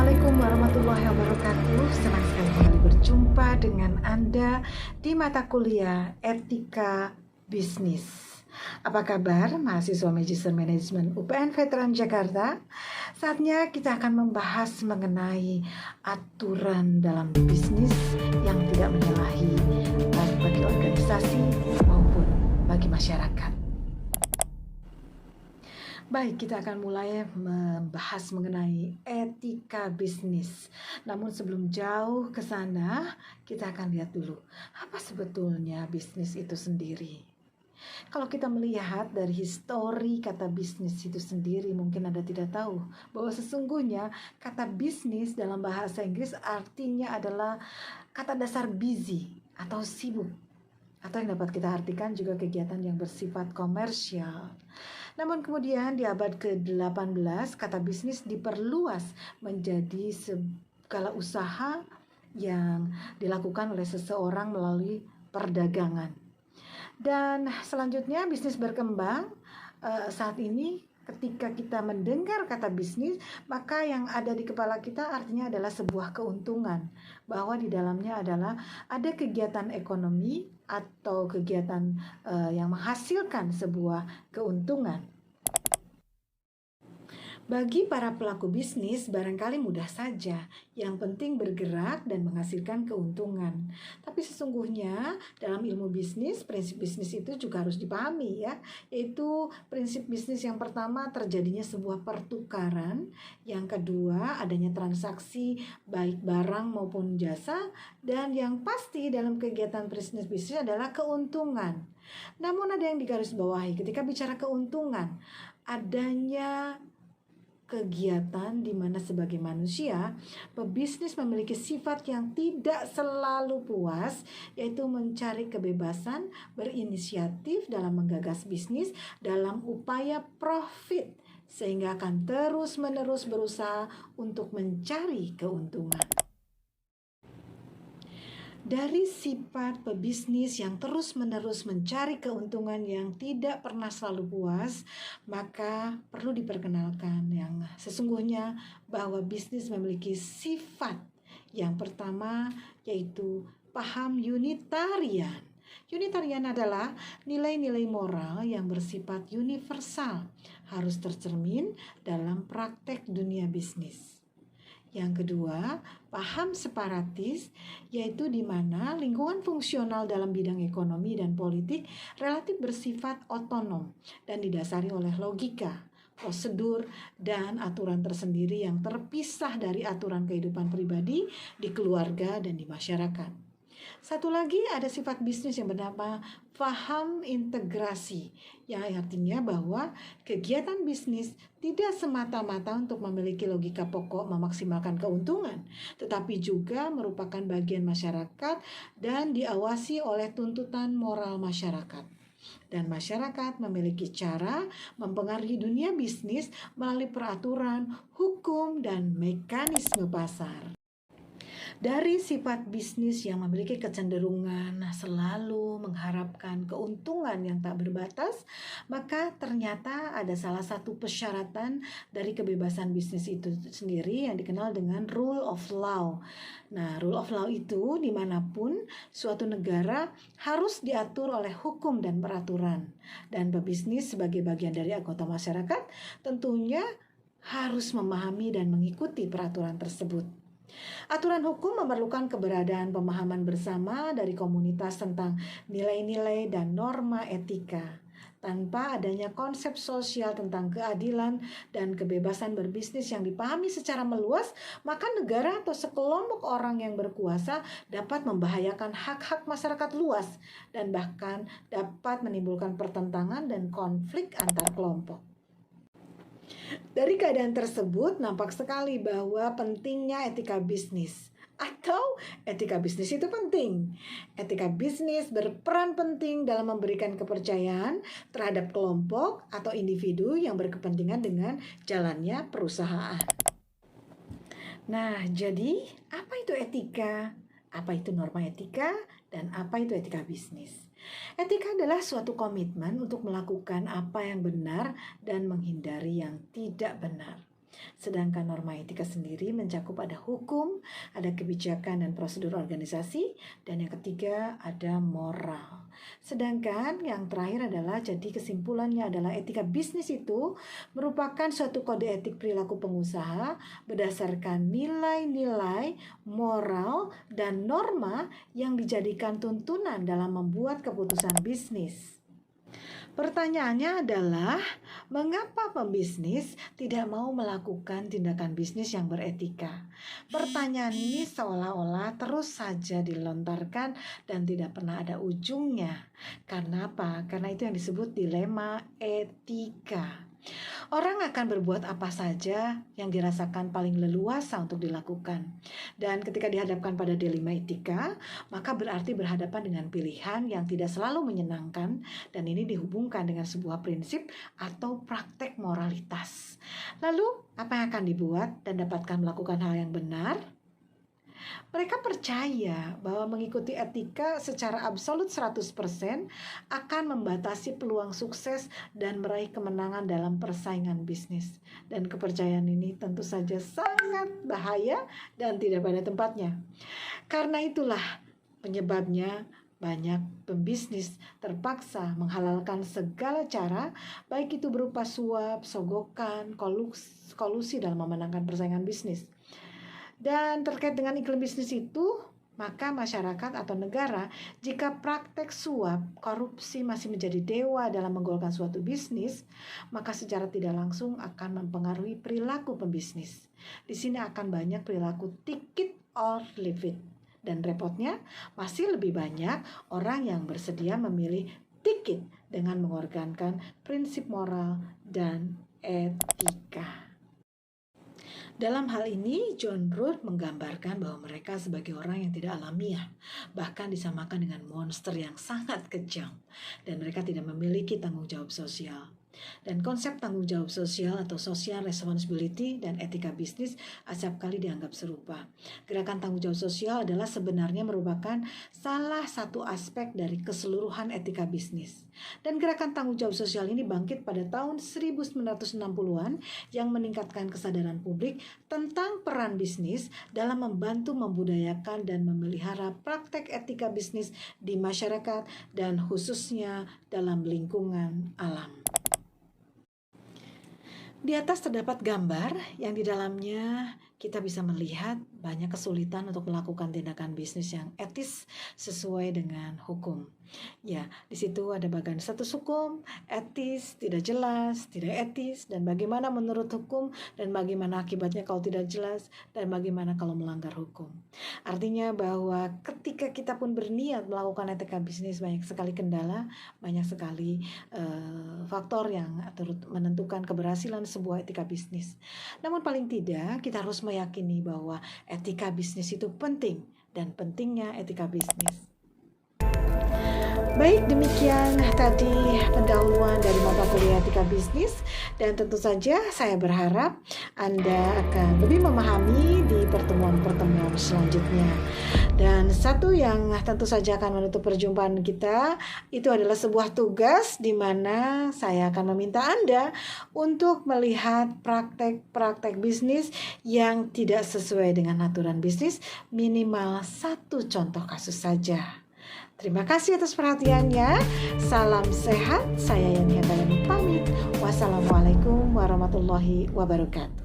Assalamualaikum warahmatullahi wabarakatuh. Senang sekali kembali berjumpa dengan Anda di mata kuliah Etika Bisnis. Apa kabar mahasiswa Magister Management UPN Veteran Jakarta? Saatnya kita akan membahas mengenai aturan dalam bisnis yang tidak menyalahi baik bagi organisasi maupun bagi masyarakat. Baik, kita akan mulai membahas mengenai etika bisnis. Namun sebelum jauh ke sana, kita akan lihat dulu apa sebetulnya bisnis itu sendiri. Kalau kita melihat dari histori kata bisnis itu sendiri, mungkin Anda tidak tahu bahwa sesungguhnya kata bisnis dalam bahasa Inggris artinya adalah kata dasar busy atau sibuk, atau yang dapat kita artikan juga kegiatan yang bersifat komersial. Namun kemudian di abad ke-18 kata bisnis diperluas menjadi segala usaha yang dilakukan oleh seseorang melalui perdagangan. Dan selanjutnya bisnis berkembang. Saat ini ketika kita mendengar kata bisnis, maka yang ada di kepala kita artinya adalah sebuah keuntungan, bahwa di dalamnya adalah ada kegiatan ekonomi atau kegiatan yang menghasilkan sebuah keuntungan. Bagi para pelaku bisnis barangkali mudah saja, yang penting bergerak dan menghasilkan keuntungan. Tapi sesungguhnya dalam ilmu bisnis, prinsip bisnis itu juga harus dipahami ya, yaitu prinsip bisnis yang pertama terjadinya sebuah pertukaran, yang kedua adanya transaksi baik barang maupun jasa, dan yang pasti dalam kegiatan bisnis adalah keuntungan. Namun ada yang digarisbawahi ketika bicara keuntungan, adanya kegiatan di mana sebagai manusia, pebisnis memiliki sifat yang tidak selalu puas, yaitu mencari kebebasan berinisiatif dalam menggagas bisnis dalam upaya profit, sehingga akan terus-menerus berusaha untuk mencari keuntungan. Dari sifat pebisnis yang terus-menerus mencari keuntungan yang tidak pernah selalu puas, maka perlu diperkenalkan yang sesungguhnya bahwa bisnis memiliki sifat yang pertama, yaitu paham unitarian. Unitarian adalah nilai-nilai moral yang bersifat universal, harus tercermin dalam praktek dunia bisnis. Yang kedua, paham separatis, yaitu di mana lingkungan fungsional dalam bidang ekonomi dan politik relatif bersifat otonom dan didasari oleh logika, prosedur, dan aturan tersendiri yang terpisah dari aturan kehidupan pribadi di keluarga dan di masyarakat. Satu lagi ada sifat bisnis yang bernama paham integrasi, yang artinya bahwa kegiatan bisnis tidak semata-mata untuk memiliki logika pokok memaksimalkan keuntungan, tetapi juga merupakan bagian masyarakat dan diawasi oleh tuntutan moral masyarakat. Dan masyarakat memiliki cara mempengaruhi dunia bisnis melalui peraturan, hukum, dan mekanisme pasar. Dari sifat bisnis yang memiliki kecenderungan selalu mengharapkan keuntungan yang tak berbatas, maka ternyata ada salah satu persyaratan dari kebebasan bisnis itu sendiri yang dikenal dengan rule of law. Nah, rule of law itu dimanapun suatu negara harus diatur oleh hukum dan peraturan. Dan pebisnis sebagai bagian dari anggota masyarakat tentunya harus memahami dan mengikuti peraturan tersebut. Aturan hukum memerlukan keberadaan pemahaman bersama dari komunitas tentang nilai-nilai dan norma etika. Tanpa adanya konsep sosial tentang keadilan dan kebebasan berbisnis yang dipahami secara meluas, maka negara atau sekelompok orang yang berkuasa dapat membahayakan hak-hak masyarakat luas dan bahkan dapat menimbulkan pertentangan dan konflik antar kelompok. Dari keadaan tersebut nampak sekali bahwa pentingnya etika bisnis, atau etika bisnis itu penting. Etika bisnis berperan penting dalam memberikan kepercayaan terhadap kelompok atau individu yang berkepentingan dengan jalannya perusahaan. Nah, jadi apa itu etika? Apa itu norma etika? Dan apa itu etika bisnis? Etika adalah suatu komitmen untuk melakukan apa yang benar dan menghindari yang tidak benar. Sedangkan norma etika sendiri mencakup ada hukum, ada kebijakan dan prosedur organisasi, dan yang ketiga ada moral. Sedangkan yang terakhir adalah, jadi kesimpulannya adalah etika bisnis itu merupakan suatu kode etik perilaku pengusaha berdasarkan nilai-nilai moral dan norma yang dijadikan tuntunan dalam membuat keputusan bisnis. Pertanyaannya adalah, mengapa pembisnis tidak mau melakukan tindakan bisnis yang beretika? Pertanyaan ini seolah-olah terus saja dilontarkan dan tidak pernah ada ujungnya. Karena apa? Karena itu yang disebut dilema etika. Orang akan berbuat apa saja yang dirasakan paling leluasa untuk dilakukan. Dan ketika dihadapkan pada dilema etika, maka berarti berhadapan dengan pilihan yang tidak selalu menyenangkan, dan ini dihubungkan dengan sebuah prinsip atau praktek moralitas. Lalu, apa yang akan dibuat dan dapatkan melakukan hal yang benar? Mereka percaya bahwa mengikuti etika secara absolut 100% akan membatasi peluang sukses dan meraih kemenangan dalam persaingan bisnis. Dan kepercayaan ini tentu saja sangat bahaya dan tidak pada tempatnya. Karena itulah penyebabnya banyak pembisnis terpaksa menghalalkan segala cara, baik itu berupa suap, sogokan, kolusi dalam memenangkan persaingan bisnis. Dan terkait dengan iklim bisnis itu, maka masyarakat atau negara, jika praktek suap, korupsi masih menjadi dewa dalam menggolkan suatu bisnis, maka secara tidak langsung akan mempengaruhi perilaku pembisnis. Di sini akan banyak perilaku take it or leave it. Dan repotnya, masih lebih banyak orang yang bersedia memilih take it dengan mengorbankan prinsip moral dan etika. Dalam hal ini, John Root menggambarkan bahwa mereka sebagai orang yang tidak alamiah, bahkan disamakan dengan monster yang sangat kejam, dan mereka tidak memiliki tanggung jawab sosial. Dan konsep tanggung jawab sosial atau social responsibility dan etika bisnis acap kali dianggap serupa. Gerakan tanggung jawab sosial adalah sebenarnya merupakan salah satu aspek dari keseluruhan etika bisnis. Dan gerakan tanggung jawab sosial ini bangkit pada tahun 1960-an yang meningkatkan kesadaran publik tentang peran bisnis dalam membantu membudayakan dan memelihara praktek etika bisnis di masyarakat dan khususnya dalam lingkungan alam. Di atas terdapat gambar yang di dalamnya kita bisa melihat banyak kesulitan untuk melakukan tindakan bisnis yang etis sesuai dengan hukum. Ya, di situ ada bagian status hukum, etis, tidak jelas, tidak etis, dan bagaimana menurut hukum, dan bagaimana akibatnya kalau tidak jelas, dan bagaimana kalau melanggar hukum. Artinya bahwa ketika kita pun berniat melakukan etika bisnis, banyak sekali kendala, banyak sekali faktor yang turut menentukan keberhasilan sebuah etika bisnis. Namun paling tidak kita harus meyakini bahwa etika bisnis itu penting, dan pentingnya etika bisnis. Baik, demikian tadi pendahuluan dari mata kuliah etika bisnis, dan tentu saja saya berharap Anda akan lebih memahami di pertemuan-pertemuan selanjutnya. Dan satu yang tentu saja akan menutup perjumpaan kita, itu adalah sebuah tugas di mana saya akan meminta Anda untuk melihat praktek-praktek bisnis yang tidak sesuai dengan aturan bisnis, minimal satu contoh kasus saja. Terima kasih atas perhatiannya. Salam sehat. Saya Yani Handayani pamit. Wassalamualaikum warahmatullahi wabarakatuh.